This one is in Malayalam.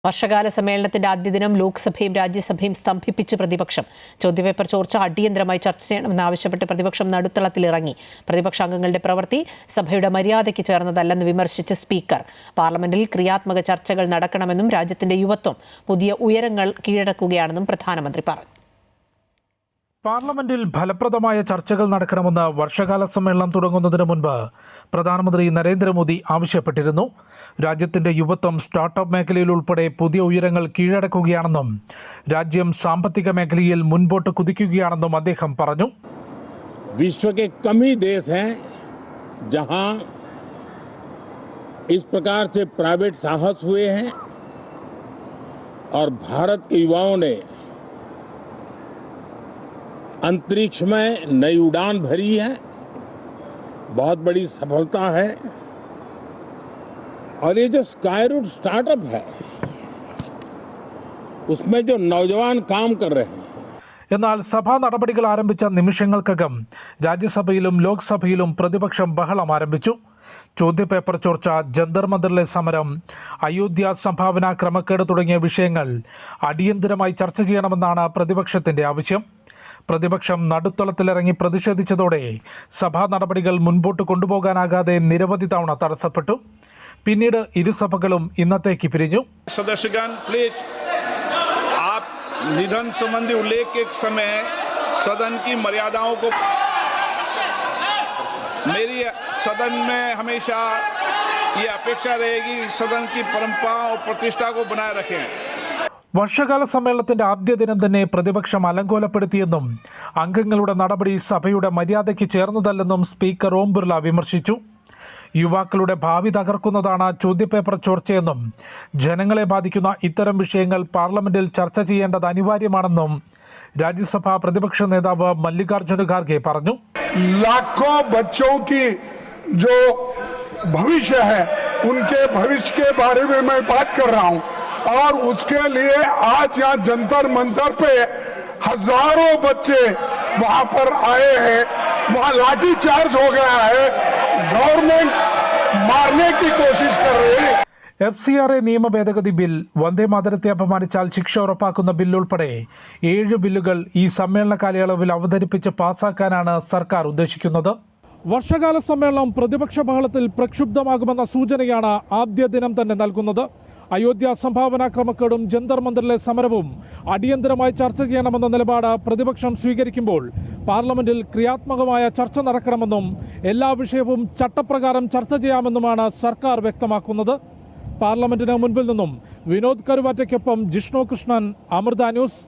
വർഷകാല സമ്മേളനത്തിന്റെ ആദ്യ ദിനം ലോക്സഭയും രാജ്യസഭയും സ്തംഭിപ്പിച്ച് പ്രതിപക്ഷം. ചോദ്യപേപ്പർ ചോർച്ച അടിയന്തരമായി ചർച്ച ചെയ്യണമെന്നാവശ്യപ്പെട്ട് പ്രതിപക്ഷം നടുത്തളത്തിലിറങ്ങി. പ്രതിപക്ഷ അംഗങ്ങളുടെ പ്രവൃത്തി സഭയുടെ മര്യാദയ്ക്ക് ചേർന്നതല്ലെന്ന് വിമർശിച്ച് സ്പീക്കർ. പാർലമെന്റിൽ ക്രിയാത്മക ചർച്ചകൾ നടക്കണമെന്നും രാജ്യത്തിന്റെ യുവത്വം പുതിയ ഉയരങ്ങൾ കീഴടക്കുകയാണെന്നും പ്രധാനമന്ത്രി പറഞ്ഞു. പാർലമെന്റിൽ ഫലപ്രദമായ ചർച്ചകൾ നടക്കണമെന്ന് വർഷകാല സമ്മേളനം തുടങ്ങുന്നതിന് മുൻപ് പ്രധാനമന്ത്രി നരേന്ദ്രമോദി ആവശ്യപ്പെട്ടിരുന്നു. രാജ്യത്തിന്റെ യുവത്വം സ്റ്റാർട്ടപ്പ് മേഖലയിൽ ഉൾപ്പെടെ പുതിയ ഉയരങ്ങൾ കീഴടക്കുകയാണെന്നും രാജ്യം സാമ്പത്തിക മേഖലയിൽ മുൻപോട്ട് കുതിക്കുകയാണെന്നും അദ്ദേഹം പറഞ്ഞു. विश्व के कम ही देश हैं जहां इस प्रकार से प्राइवेट साहस हुए हैं और भारत के युवाओं ने अंतरिक्ष में नई उड़ान भरी है. बहुत बड़ी सफलता है. और ये जो स्काईरूट स्टार्टअप है उसमें जो नौजवान काम कर रहे हैं. എന്നാൽ സഭാ നടപടികൾ ആരംഭിച്ച നിമിഷങ്ങൾക്കകം രാജ്യസഭയിലും ലോക്സഭയിലും പ്രതിപക്ഷം ബഹളം ആരംഭിച്ചു. ചോദ്യപേപ്പർ ചോർച്ച, ജന്തർ മന്ദറിലെ സമരം, അയോധ്യ സംഭാവന ക്രമക്കേട് തുടങ്ങിയ വിഷയങ്ങൾ അടിയന്തരമായി ചർച്ച ചെയ്യണമെന്നാണ് പ്രതിപക്ഷത്തിന്റെ ആവശ്യം. പ്രതിപക്ഷം നടുത്തളത്തിലിറങ്ങി പ്രതിഷേധിച്ചതോടെ സഭാ നടപടികൾ മുൻപോട്ട് കൊണ്ടുപോകാനാകാതെ നിരവധി തവണ തടസ്സപ്പെട്ടു. പിന്നീട് ഇരുസഭകളും ഇന്നത്തേക്ക് പിരിഞ്ഞു. सदस्यगण प्लीज आप निधन संबंधी उल्लेख के समय सदन की मर्यादाओं को मेरी सदन में हमेशा ये अपेक्षा रहेगी सदन की परंपरा और प्रतिष्ठा को बनाए रखें. വർഷകാല സമ്മേളനത്തിന്റെ ആദ്യ ദിനം തന്നെ പ്രതിപക്ഷം അലങ്കോലപ്പെടുത്തിയെന്നും അംഗങ്ങളുടെ നടപടി സഭയുടെ മര്യാദയ്ക്ക് ചേർന്നതല്ലെന്നും സ്പീക്കർ ഓം ബിർള വിമർശിച്ചു. യുവാക്കളുടെ ഭാവി തകർക്കുന്നതാണ് ചോദ്യപേപ്പർ ചോർച്ചയെന്നും ജനങ്ങളെ ബാധിക്കുന്ന ഇത്തരം വിഷയങ്ങൾ പാർലമെന്റിൽ ചർച്ച ചെയ്യേണ്ടത് അനിവാര്യമാണെന്നും രാജ്യസഭാ പ്രതിപക്ഷ നേതാവ് മല്ലികാർജ്ജുന ഖാർഗെ പറഞ്ഞു. लाखों बच्चों की जो भविष्य है उनके भविष्य के बारे में मैं बात कर रहा हूं और उसके लिए आज यहाँ जंतर मंतर पे हजारों बच्चे वहां पर आए हैं. वहां लाठी चार्ज हो गया है. गवर्नमेंट मारने की कोशिश कर रही है. FCRA നിയമ ഭേദഗതി ബിൽ, വന്ദേ മാതരത്തെ അപമാനിച്ചാൽ ശിക്ഷ ഉറപ്പാക്കുന്ന ബില്ല് ഉൾപ്പെടെ 7 ബില്ലുകൾ ഈ സമ്മേളന കാലയളവിൽ അവതരിപ്പിച്ച് പാസാക്കാനാണ് സർക്കാർ ഉദ്ദേശിക്കുന്നത്. വർഷകാല സമ്മേളനം പ്രതിപക്ഷ ബഹളത്തിൽ പ്രക്ഷുബ്ധമാകുമെന്ന സൂചനയാണ് ആദ്യ ദിനം തന്നെ നൽകുന്നത്. അയോധ്യ സംഭാവന ക്രമക്കേടും ജന്തർ മന്ദറിലെ സമരവും അടിയന്തരമായി ചർച്ച ചെയ്യണമെന്ന നിലപാട് പ്രതിപക്ഷം സ്വീകരിക്കുമ്പോൾ പാർലമെന്റിൽ ക്രിയാത്മകമായ ചർച്ച നടക്കണമെന്നും എല്ലാ വിഷയവും ചട്ടപ്രകാരം ചർച്ച ചെയ്യാമെന്നുമാണ് സർക്കാർ വ്യക്തമാക്കുന്നത്. പാർലമെന്റിന് മുൻപിൽ നിന്നും വിനോദ് കരുവാറ്റയ്ക്കൊപ്പം ജിഷ്ണു കൃഷ്ണൻ, അമൃത ന്യൂസ്.